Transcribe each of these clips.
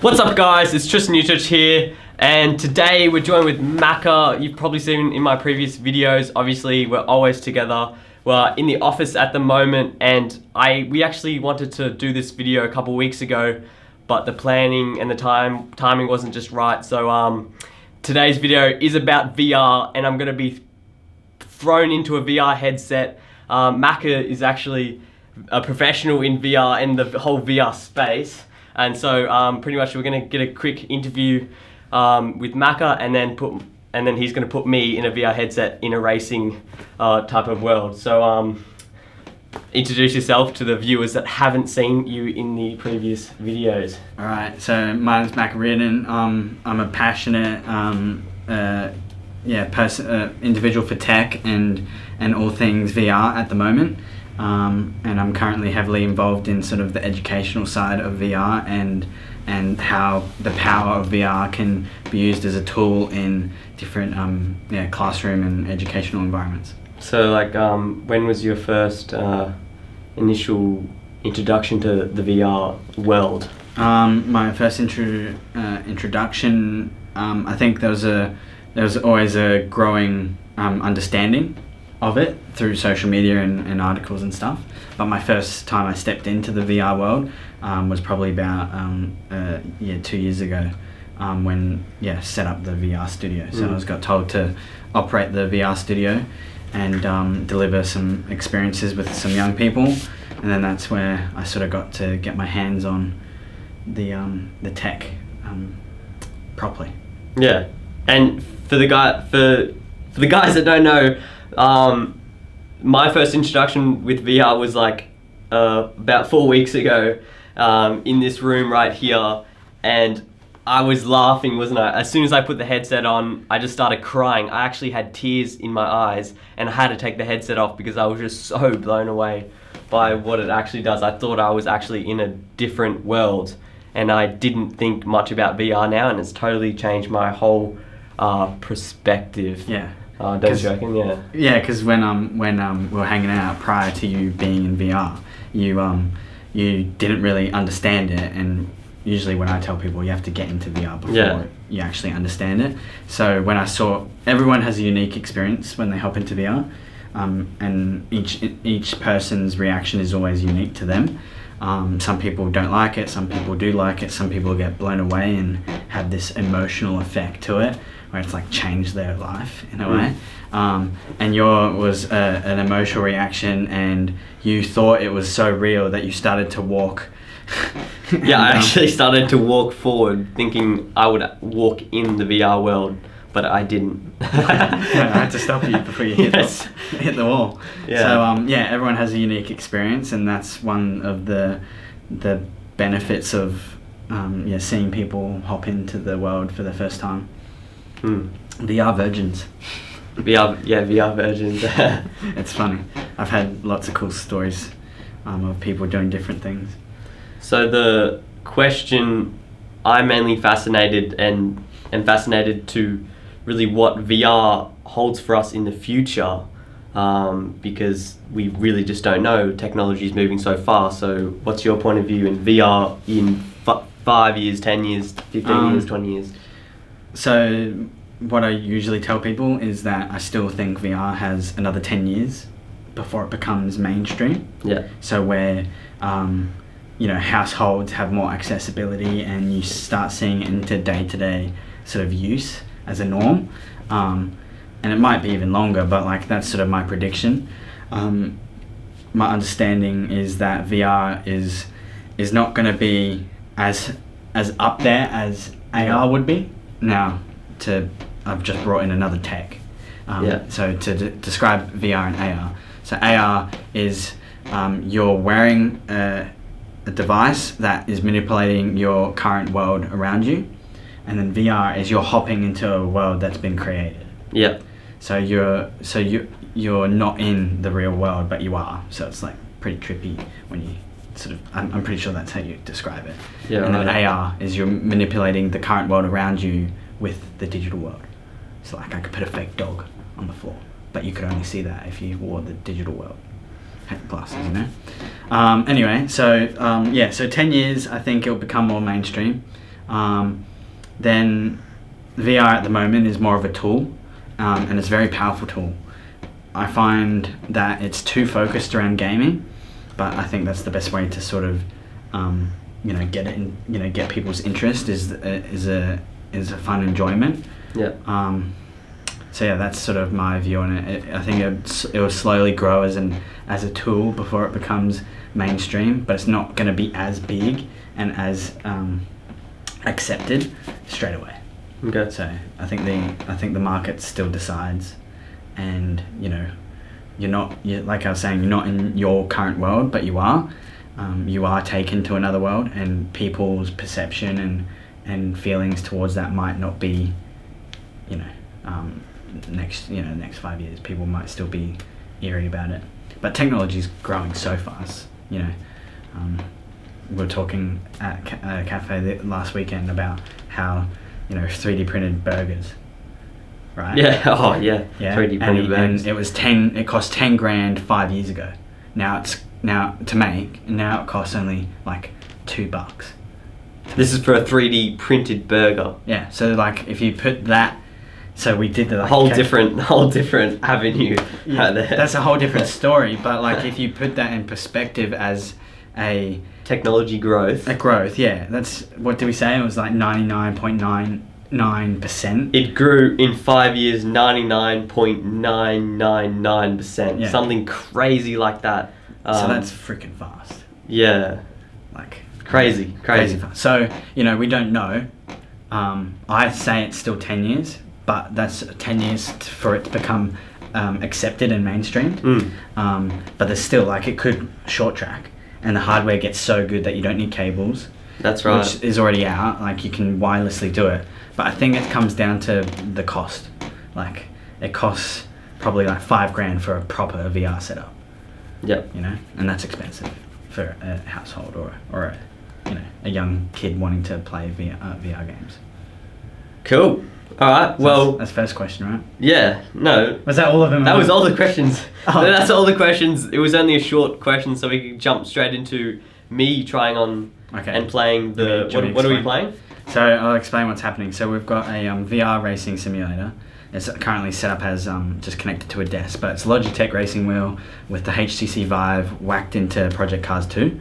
What's up guys, it's Tristan Newchurch here, and today we're joined with Macca. You've probably seen in my previous videos, obviously we're always together. We're in the office at the moment, and we actually wanted to do this video a couple weeks ago, but the planning and the timing wasn't just right. So today's video is about VR, and I'm going to be thrown into a VR headset. Macca is actually a professional in VR and the whole VR space. And so pretty much we're going to get a quick interview with Macca, and then he's going to put me in a VR headset in a racing type of world. So introduce yourself to the viewers that haven't seen you in the previous videos. Alright, so my name's Macca Reardon. I'm a passionate individual for tech and all things VR at the moment. And I'm currently heavily involved in sort of the educational side of VR and how the power of VR can be used as a tool in different classroom and educational environments. So like when was your first initial introduction to the VR world? My first introduction, I think there was always a growing understanding of it through social media and articles and stuff. But my first time I stepped into the VR world was probably about 2 years ago when set up the VR studio. So I got told to operate the VR studio and deliver some experiences with some young people, and then that's where I sort of got to get my hands on the tech properly. Yeah, and for the guys that don't know, my first introduction with VR was like about 4 weeks ago in this room right here, and I was laughing, wasn't I? As soon as I put the headset on, I just started crying. I actually had tears in my eyes, and I had to take the headset off because I was just so blown away by what it actually does. I thought I was actually in a different world, and I didn't think much about VR now, and it's totally changed my whole perspective. Yeah. Don't you reckon? Yeah. Yeah, because when we were hanging out prior to you being in VR, you didn't really understand it, and usually when I tell people you have to get into VR before you actually understand it. So when I saw everyone has a unique experience when they hop into VR, and each person's reaction is always unique to them. Some people don't like it, some people do like it, some people get blown away and have this emotional effect to it, where it's like changed their life in a way. And yours was an emotional reaction, and you thought it was so real that you started to walk. Yeah, I actually started to walk forward thinking I would walk in the VR world, but I didn't. I had to stop you before you hit the wall. Yeah. So everyone has a unique experience, and that's one of the benefits of seeing people hop into the world for the first time. VR virgins. VR virgins. It's funny. I've had lots of cool stories of people doing different things. So the question I'm mainly fascinated to really what VR holds for us in the future, because we really just don't know. Technology is moving so fast. So what's your point of view in VR in 5 years, 10 years, 15 years, 20 years? So what I usually tell people is that I still think VR has another 10 years before it becomes mainstream. Yeah. So where households have more accessibility and you start seeing it into day-to-day sort of use as a norm. And it might be even longer, but like that's sort of my prediction. My understanding is that VR is not going to be as up there as AR would be. Now, I've just brought in another tech. So to describe VR and AR. So AR is you're wearing a device that is manipulating your current world around you, and then VR is you're hopping into a world that's been created. Yeah. So you're not in the real world, but you are. So it's like pretty trippy when you sort of. I'm pretty sure that's how you describe it. Yeah. And then AR is you're manipulating the current world around you with the digital world. So like I could put a fake dog on the floor, but you could only see that if you wore the digital world glasses, you know. Anyway, so 10 years, I think it'll become more mainstream. then VR at the moment is more of a tool, and it's a very powerful tool. I find that it's too focused around gaming, but I think that's the best way to sort of, get it in, get people's interest is a fun enjoyment. Yeah. So yeah, that's sort of my view on it. I think it will slowly grow as a tool before it becomes mainstream, but it's not going to be as big and as accepted straight away. Okay. So I think the market still decides, and like I was saying, you're not in your current world, but you are taken to another world, and people's perception and feelings towards that might not be, next 5 years people might still be eerie about it, but technology is growing so fast. We were talking at a cafe last weekend about how 3D printed burgers, right? Yeah. Oh yeah. 3D printed burgers. And it cost 10 grand 5 years ago. Now it costs only like $2. This is for a 3D printed burger. Yeah. So like if you put that. So we did the whole different avenue right there. That's a whole different story. But like if you put that in perspective as a technology growth, yeah. That's what did we say? It was like 99.99%. It grew in 5 years 99.999%. Yeah. Something crazy like that. So that's freaking fast. Yeah. Like crazy fast. So we don't know. I say it's still 10 years. But that's 10 years for it to become accepted and mainstreamed. But there's still, it could short track, and the hardware gets so good that you don't need cables. That's right. Which is already out. You can wirelessly do it. But I think it comes down to the cost. It costs probably $5 grand for a proper VR setup. Yep. And that's expensive for a household or a young kid wanting to play VR games. Cool. All right. Well, that's first question, right? Yeah. No. Was that all of them? That was all the questions. Oh. That's all the questions. It was only a short question, so we could jump straight into me trying on and playing the. What are we playing? So I'll explain what's happening. So we've got a VR racing simulator. It's currently set up as just connected to a desk, but it's a Logitech racing wheel with the HTC Vive whacked into Project Cars 2.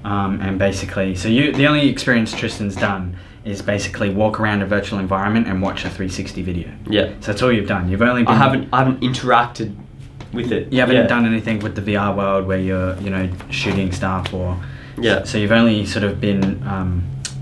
And basically, the only experience Tristan's done is basically walk around a virtual environment and watch a 360 video. Yeah. So that's all you've done. You've only been... I haven't interacted with it. You haven't done anything with the VR world where you're, shooting stuff or... Yeah. So you've only sort of been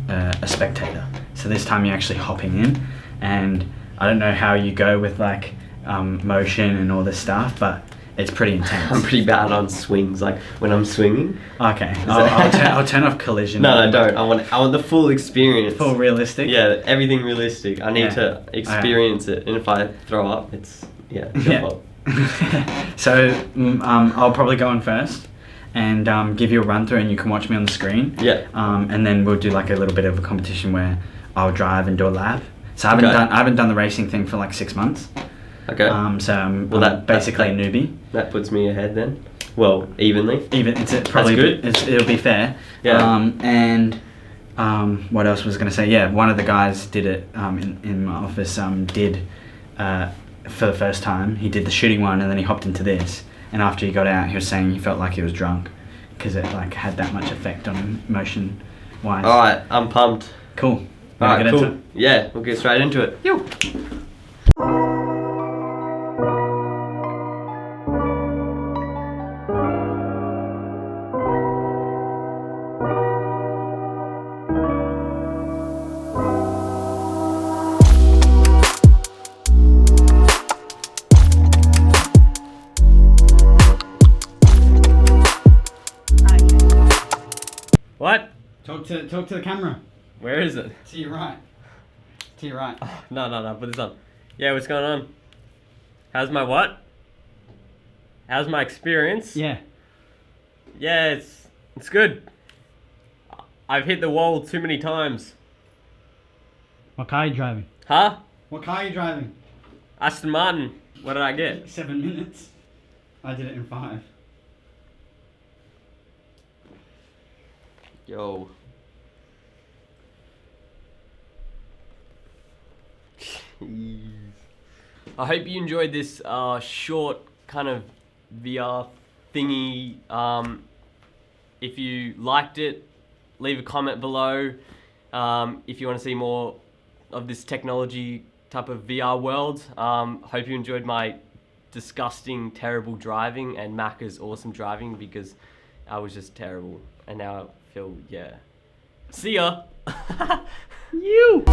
a spectator. So this time you're actually hopping in, and I don't know how you go with motion and all this stuff, but it's pretty intense. I'm pretty bad on swings, when I'm swinging. Okay, I'll turn off collision. No, don't. I want the full experience. Full realistic? Yeah, everything realistic. I need to experience it, and if I throw up, it's, fault. So, I'll probably go on first and give you a run through, and you can watch me on the screen. Yeah. And then we'll do a little bit of a competition where I'll drive and do a lap. So I haven't done the racing thing for 6 months. Okay. So I'm basically a newbie. That puts me ahead then. Well, evenly. It's probably good. It'll be fair. Yeah. And what else was I going to say? Yeah, one of the guys did it in my office. Did for the first time. He did the shooting one, and then he hopped into this. And after he got out, he was saying he felt like he was drunk because it had that much effect on him motion wise. All right, I'm pumped. Cool. All right, cool. Yeah, we'll get straight into it. Yo. What? Talk to the camera. Where is it? To your right. To your right. Oh, no, put this on. Yeah, what's going on? How's my what? How's my experience? Yeah. Yeah, it's good. I've hit the wall too many times. What car are you driving? Huh? What car are you driving? Aston Martin. What did I get? 7 minutes. I did it in 5. Yo. Jeez. I hope you enjoyed this short kind of VR thingy. If you liked it, leave a comment below. If you want to see more of this technology type of VR world. Hope you enjoyed my disgusting, terrible driving and Macca's awesome driving, because I was just terrible. And now I feel, yeah. See ya! You!